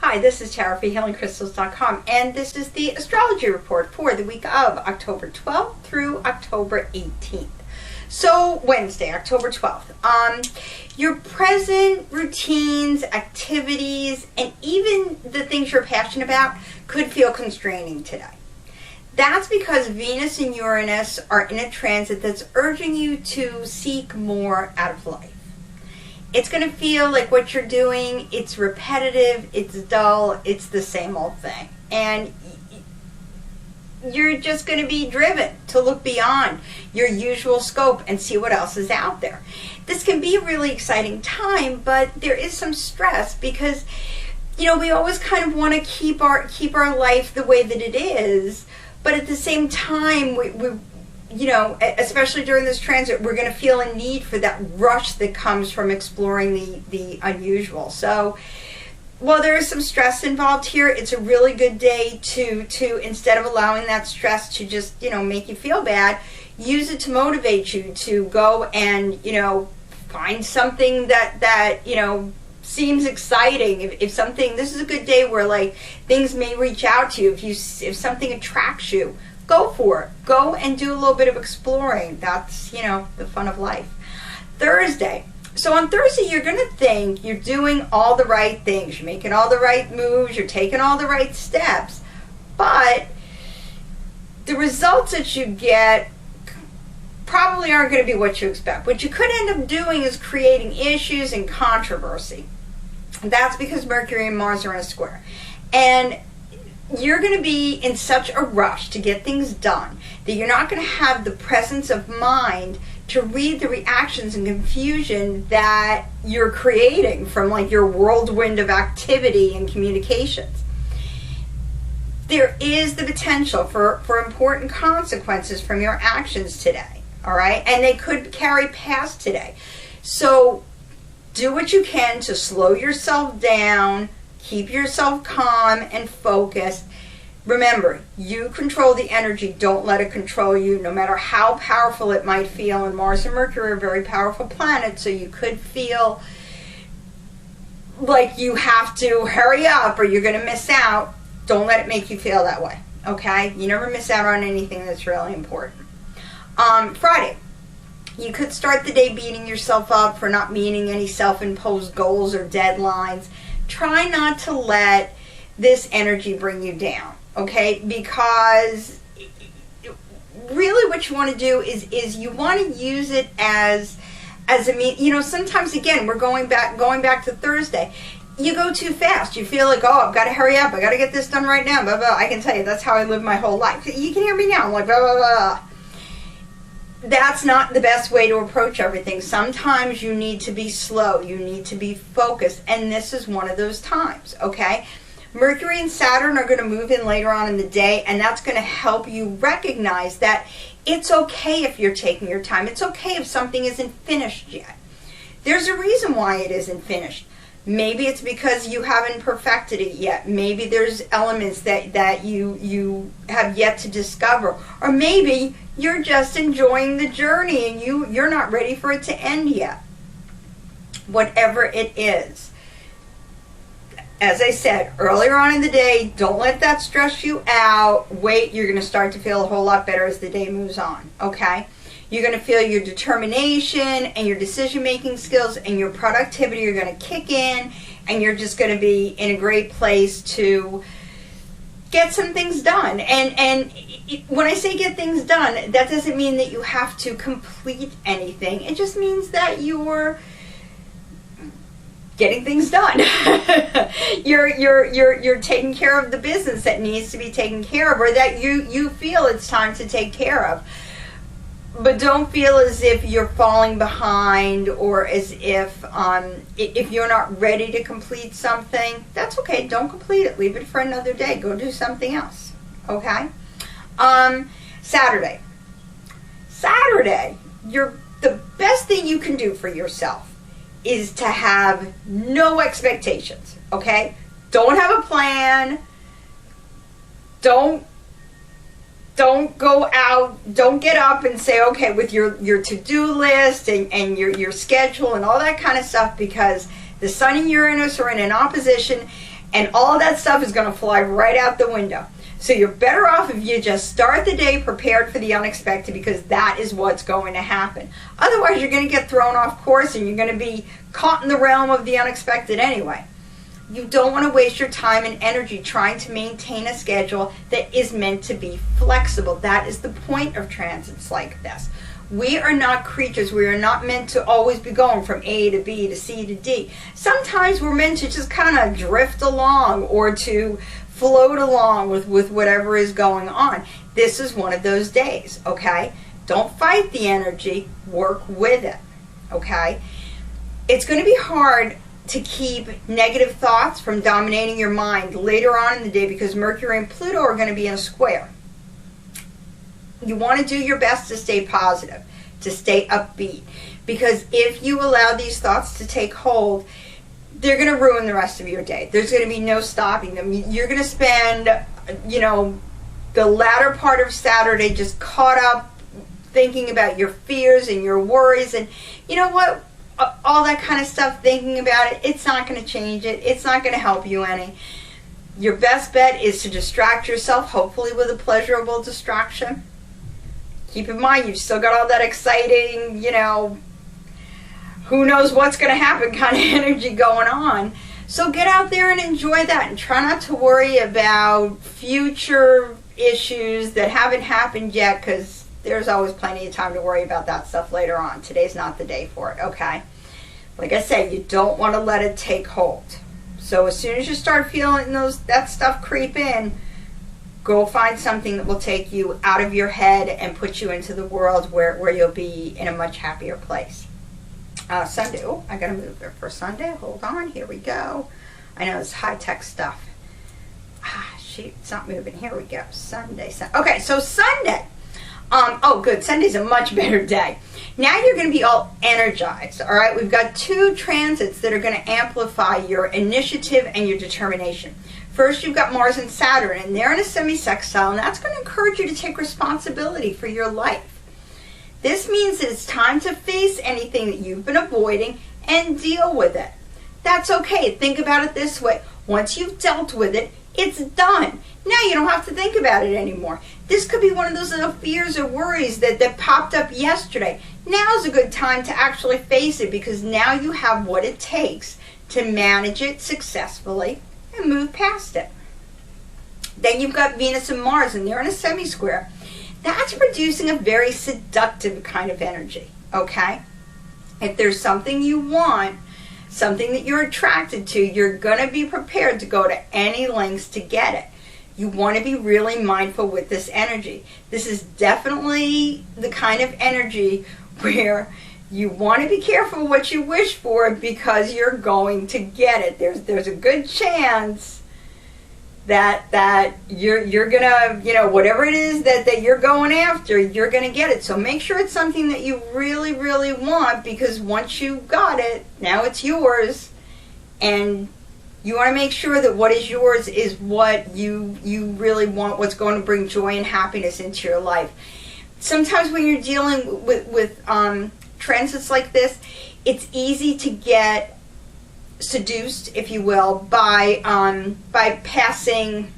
Hi, this is Tara for HealingCrystals.com, and this is the astrology report for the week of October 12th through October 18th. So, Wednesday, October 12th. Your present routines, activities, and even the things you're passionate about could feel constraining today. That's because Venus and Uranus are in a transit that's urging you to seek more out of life. It's going to feel like what you're doing, it's repetitive, it's dull, it's the same old thing. And you're just going to be driven to look beyond your usual scope and see what else is out there. This can be a really exciting time, but there is some stress because, we always kind of want to keep our life the way that it is, but at the same time, we especially during this transit, we're going to feel a need for that rush that comes from exploring the unusual. So, while there is some stress involved here, it's a really good day to instead of allowing that stress to just, make you feel bad, use it to motivate you to go and, find something that seems exciting. If something, this is a good day where things may reach out to you. If something attracts you, go for it. Go and do a little bit of exploring. That's, the fun of life. Thursday. So on Thursday, you're going to think you're doing all the right things. You're making all the right moves. You're taking all the right steps. But the results that you get probably aren't going to be what you expect. What you could end up doing is creating issues and controversy. That's because Mercury and Mars are in a square. And you're going to be in such a rush to get things done that you're not going to have the presence of mind to read the reactions and confusion that you're creating from your whirlwind of activity and communications. There is the potential for important consequences from your actions today, all right? And they could carry past today. So do what you can to slow yourself down, keep yourself calm and focused. Remember, you control the energy. Don't let it control you, no matter how powerful it might feel. And Mars and Mercury are very powerful planets, so you could feel like you have to hurry up or you're going to miss out. Don't let it make you feel that way, okay? You never miss out on anything that's really important. Friday. You could start the day beating yourself up for not meeting any self-imposed goals or deadlines. Try not to let this energy bring you down, okay? Because really what you want to do is you want to use it as a mean. Sometimes, again, we're going back to Thursday. You go too fast. You feel like, I've got to hurry up. I got to get this done right now. Blah, blah. I can tell you, that's how I live my whole life. You can hear me now. I'm like, blah, blah, blah. That's not the best way to approach everything. Sometimes you need to be slow. You need to be focused. And this is one of those times, okay? Mercury and Saturn are going to move in later on in the day, and that's going to help you recognize that it's okay if you're taking your time. It's okay if something isn't finished yet. There's a reason why it isn't finished. Maybe it's because you haven't perfected it yet. Maybe there's elements that you have yet to discover. Or maybe you're just enjoying the journey and you're not ready for it to end yet. Whatever it is. As I said earlier on in the day, don't let that stress you out. Wait, you're going to start to feel a whole lot better as the day moves on, okay? You're going to feel your determination and your decision-making skills and your productivity are going to kick in, and you're just going to be in a great place to get some things done. And when I say get things done, that doesn't mean that you have to complete anything. It just means that you're getting things done. You're taking care of the business that needs to be taken care of, or that you feel it's time to take care of. But don't feel as if you're falling behind or as if you're not ready to complete something. That's okay. Don't complete it. Leave it for another day. Go do something else. Okay? Saturday. The best thing you can do for yourself is to have no expectations. Okay? Don't have a plan. Don't go out, don't get up and say, okay, with your to-do list and your schedule and all that kind of stuff, because the Sun and Uranus are in an opposition, And all that stuff is going to fly right out the window. So you're better off if you just start the day prepared for the unexpected, because that is what's going to happen. Otherwise, you're going to get thrown off course and you're going to be caught in the realm of the unexpected anyway. You don't want to waste your time and energy trying to maintain a schedule that is meant to be flexible. That is the point of transits like this. We are not creatures. We are not meant to always be going from A to B to C to D. Sometimes we're meant to just kind of drift along or to float along with whatever is going on. This is one of those days, okay? Don't fight the energy. Work with it, okay? It's going to be hard to keep negative thoughts from dominating your mind later on in the day, because Mercury and Pluto are going to be in a square. You want to do your best to stay positive, to stay upbeat, because if you allow these thoughts to take hold, they're going to ruin the rest of your day. There's going to be no stopping them. You're going to spend, the latter part of Saturday just caught up thinking about your fears and your worries, and you know what? All that kind of stuff, thinking about it, it's not going to change it. It's not going to help you any. Your best bet is to distract yourself, hopefully with a pleasurable distraction. Keep in mind, you've still got all that exciting, who knows what's going to happen kind of energy going on. So get out there and enjoy that, and try not to worry about future issues that haven't happened yet, because there's always plenty of time to worry about that stuff later on. Today's not the day for it, okay? Like I said, you don't want to let it take hold. So as soon as you start feeling that stuff creep in, go find something that will take you out of your head and put you into the world where you'll be in a much happier place. Sunday, I gotta move there for Sunday. Hold on, here we go. I know it's high-tech stuff. Shoot, it's not moving. Here we go. Sunday. Okay, so Sunday. Good. Sunday's a much better day. Now you're going to be all energized, all right? We've got two transits that are going to amplify your initiative and your determination. First, you've got Mars and Saturn, and they're in a semi-sextile, and that's going to encourage you to take responsibility for your life. This means that it's time to face anything that you've been avoiding and deal with it. That's okay. Think about it this way. Once you've dealt with it, it's done. Now you don't have to think about it anymore. This could be one of those little fears or worries that popped up yesterday. Now's a good time to actually face it, because now you have what it takes to manage it successfully and move past it. Then you've got Venus and Mars, and they're in a semi-square. That's producing a very seductive kind of energy, okay? If there's something you want, something that you're attracted to, you're going to be prepared to go to any lengths to get it. You want to be really mindful with this energy. This is definitely the kind of energy where you want to be careful what you wish for, because you're going to get it. There's a good chance that you're gonna, whatever it is that you're going after, you're gonna get it. So make sure it's something that you really, really want, because once you got it, now it's yours, and you want to make sure that what is yours is what you really want, what's going to bring joy and happiness into your life. Sometimes when you're dealing with transits like this, it's easy to get seduced, if you will, by passing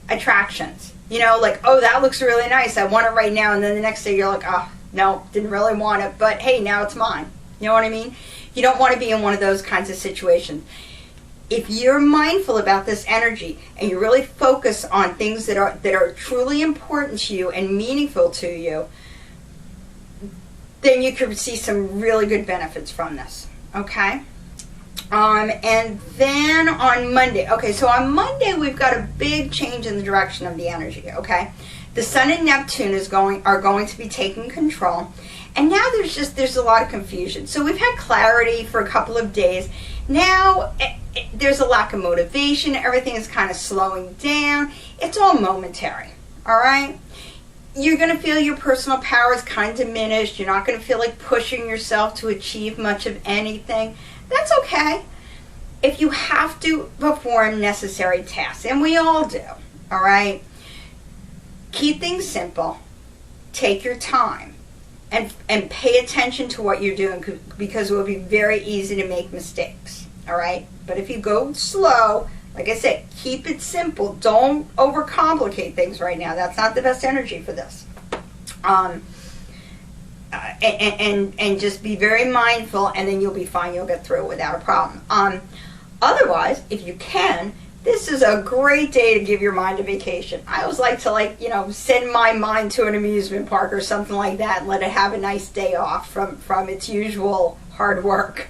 attractions. Like, oh, that looks really nice, I want it right now, and then the next day you're like, oh, no, didn't really want it, but hey, now it's mine. You know what I mean? You don't want to be in one of those kinds of situations. If you're mindful about this energy and you really focus on things that are truly important to you and meaningful to you, then you could see some really good benefits from this, okay? And then on Monday, so on Monday we've got a big change in the direction of the energy, okay? The Sun and Neptune are going to be taking control, and now there's a lot of confusion. So we've had clarity for a couple of days. Now there's a lack of motivation. Everything is kind of slowing down. It's all momentary, all right? You're going to feel your personal power is kind of diminished. You're not going to feel like pushing yourself to achieve much of anything. That's okay. If you have to perform necessary tasks, and we all do, all right? Keep things simple. Take your time. And pay attention to what you're doing, because it will be very easy to make mistakes, all right? But if you go slow, Like I said, keep it simple. Don't overcomplicate things right now. That's not the best energy for this. And just be very mindful, and then you'll be fine. You'll get through it without a problem. Otherwise, if you can, this is a great day to give your mind a vacation. I always like to send my mind to an amusement park or something like that and let it have a nice day off from its usual hard work.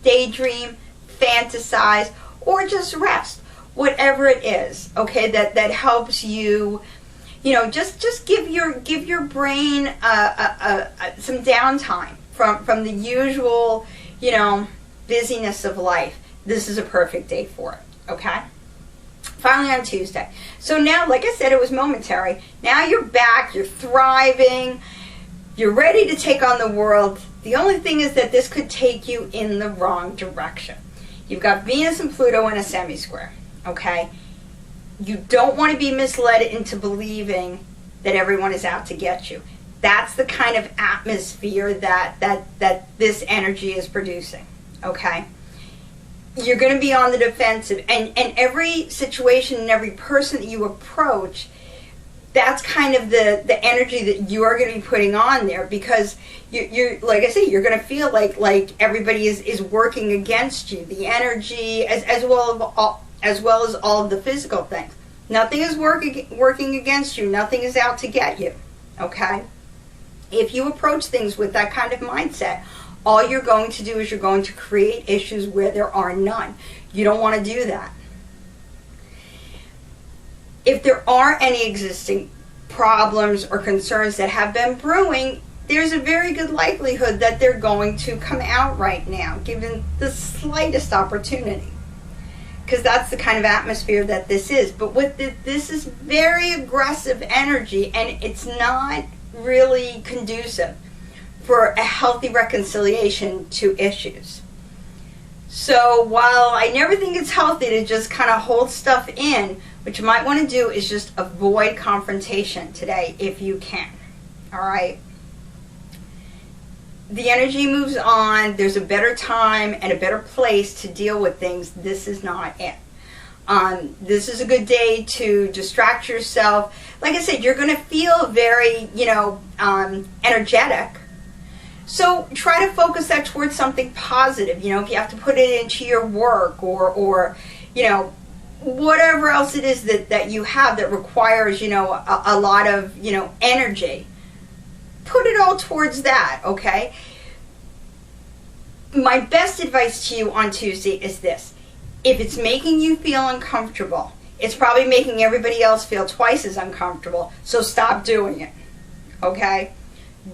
Daydream, fantasize, or just rest. Whatever it is, okay, that helps you. Just give your brain some downtime from the usual, busyness of life. This is a perfect day for it, okay? Finally on Tuesday. So now, like I said, it was momentary. Now you're back, you're thriving, you're ready to take on the world. The only thing is that this could take you in the wrong direction. You've got Venus and Pluto in a semi-square, okay? You don't want to be misled into believing that everyone is out to get you. That's the kind of atmosphere that this energy is producing, okay? You're going to be on the defensive, and every situation and every person that you approach, that's kind of the energy that you are going to be putting on there, because you're like I say, you're going to feel like everybody is working against you. The energy, as well as all of the physical things. Nothing is working against you. Nothing is out to get you. Okay? If you approach things with that kind of mindset, all you're going to do is you're going to create issues where there are none. You don't want to do that. If there are any existing problems or concerns that have been brewing, there's a very good likelihood that they're going to come out right now, given the slightest opportunity. Because that's the kind of atmosphere that this is. But this is very aggressive energy, and it's not really conducive for a healthy reconciliation to issues. So while I never think it's healthy to just kind of hold stuff in, what you might want to do is just avoid confrontation today if you can. All right? The energy moves on. There's a better time and a better place to deal with things. This is not it. This is a good day to distract yourself. Like I said, you're going to feel very, energetic. So try to focus that towards something positive. If you have to put it into your work or whatever else it is that you have that requires, a lot of, energy. Put it all towards that, okay? My best advice to you on Tuesday is this. If it's making you feel uncomfortable, it's probably making everybody else feel twice as uncomfortable, so stop doing it, okay?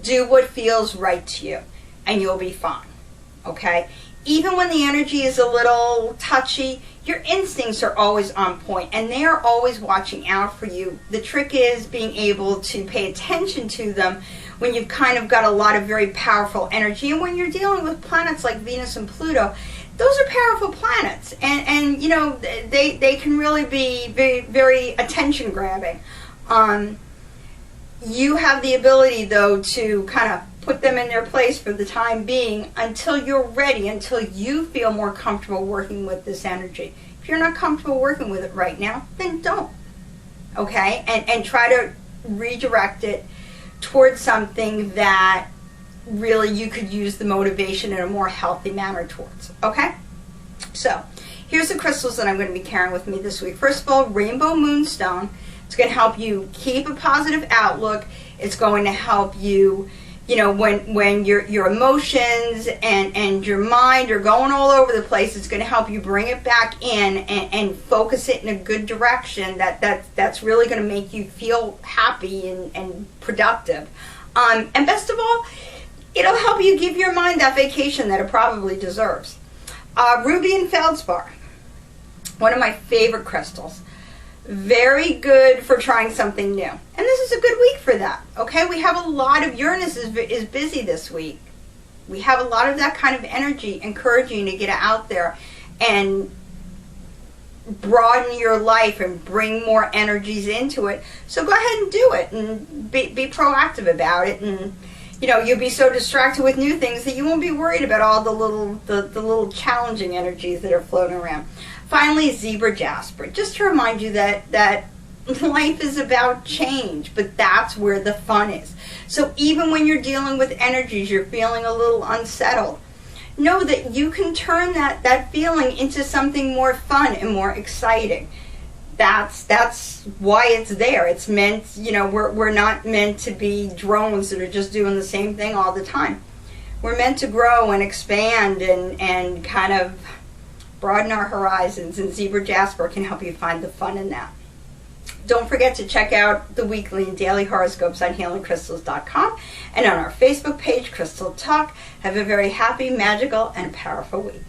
Do what feels right to you, and you'll be fine, okay? Even when the energy is a little touchy, your instincts are always on point, and they are always watching out for you. The trick is being able to pay attention to them when you've kind of got a lot of very powerful energy. And when you're dealing with planets like Venus and Pluto, those are powerful planets, and they can really be very, very attention grabbing. You have the ability, though, to kind of put them in their place for the time being until you're ready, until you feel more comfortable working with this energy. If you're not comfortable working with it right now, then don't. Okay? And try to redirect it towards something that really you could use the motivation in a more healthy manner towards. Okay? So, here's the crystals that I'm going to be carrying with me this week. First of all, Rainbow Moonstone. It's going to help you keep a positive outlook. It's going to help you, when your emotions and your mind are going all over the place, it's going to help you bring it back in and focus it in a good direction that's really going to make you feel happy and productive. And best of all, it'll help you give your mind that vacation that it probably deserves. Ruby and Feldspar, one of my favorite crystals. Very good for trying something new. And this is a good week for that. Okay, we have a lot of Uranus is busy this week. We have a lot of that kind of energy encouraging you to get out there and broaden your life and bring more energies into it. So go ahead and do it and be proactive about it. And you'll be so distracted with new things that you won't be worried about all the little challenging energies that are floating around. Finally, zebra jasper, just to remind you that life is about change, but that's where the fun is. So even when you're dealing with energies, you're feeling a little unsettled, know that you can turn that feeling into something more fun and more exciting. That's why it's there. It's meant, we're not meant to be drones that are just doing the same thing all the time. We're meant to grow and expand and kind of broaden our horizons, and zebra jasper can help you find the fun in that. Don't forget to check out the weekly and daily horoscopes on healingcrystals.com and on our Facebook page, Crystal Talk. Have a very happy, magical, and powerful week.